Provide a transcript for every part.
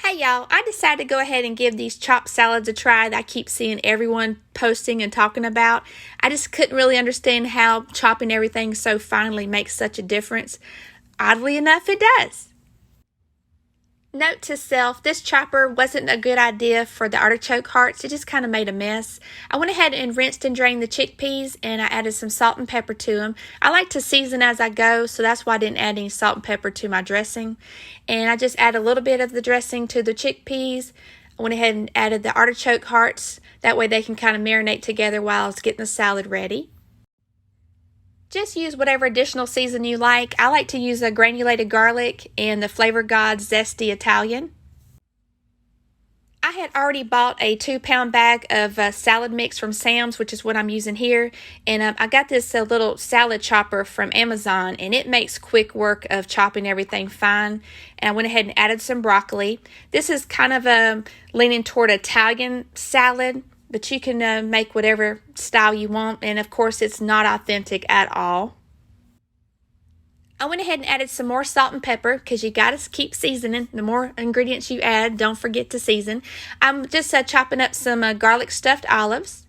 Hey y'all, I decided to go ahead and give these chopped salads a try that I keep seeing everyone posting and talking about. I just couldn't really understand how chopping everything so finely makes such a difference. Oddly enough, it does. Note to self, this chopper wasn't a good idea for the artichoke hearts. It just kind of made a mess. I went ahead and rinsed and drained the chickpeas and I added some salt and pepper to them. I like to season as I go, so that's why I didn't add any salt and pepper to my dressing. And I just add a little bit of the dressing to the chickpeas. I went ahead and added the artichoke hearts. That way they can kind of marinate together while I was getting the salad ready. Just use whatever additional season you like. I like to use a granulated garlic and the Flavor God's Zesty Italian. I had already bought a 2-pound bag of salad mix from Sam's, which is what I'm using here. And I got this little salad chopper from Amazon, and it makes quick work of chopping everything fine. And I went ahead and added some broccoli. This is kind of leaning toward Italian salad, but you can make whatever style you want, and of course it's not authentic at all. I went ahead and added some more salt and pepper because you got to keep seasoning. The more ingredients you add, don't forget to season. I'm just chopping up some garlic stuffed olives.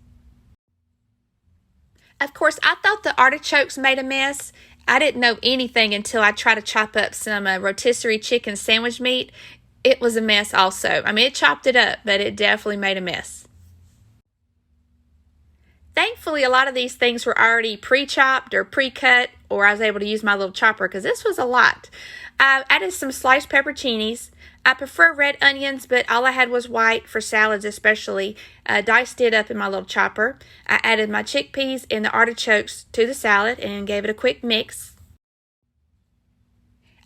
Of course, I thought the artichokes made a mess. I didn't know anything until I tried to chop up some rotisserie chicken sandwich meat. It was a mess also. I mean, it chopped it up, but it definitely made a mess. Thankfully, a lot of these things were already pre-chopped or pre-cut, or I was able to use my little chopper because this was a lot. I added some sliced pepperoncinis. I prefer red onions, but all I had was white for salads especially. Diced it up in my little chopper. I added my chickpeas and the artichokes to the salad and gave it a quick mix.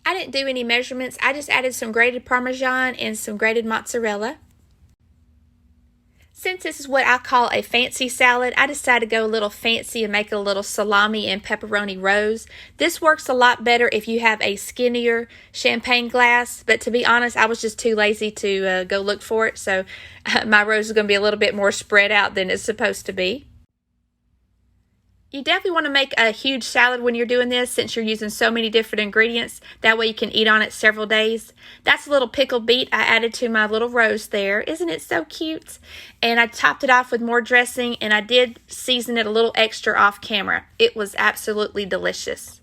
I didn't do any measurements. I just added some grated Parmesan and some grated mozzarella. Since this is what I call a fancy salad, I decided to go a little fancy and make a little salami and pepperoni rose. This works a lot better if you have a skinnier champagne glass, but to be honest, I was just too lazy to go look for it, so my rose is going to be a little bit more spread out than it's supposed to be. You definitely want to make a huge salad when you're doing this since you're using so many different ingredients. That way you can eat on it several days. That's a little pickled beet I added to my little rose there. Isn't it so cute? And I topped it off with more dressing, and I did season it a little extra off camera. It was absolutely delicious.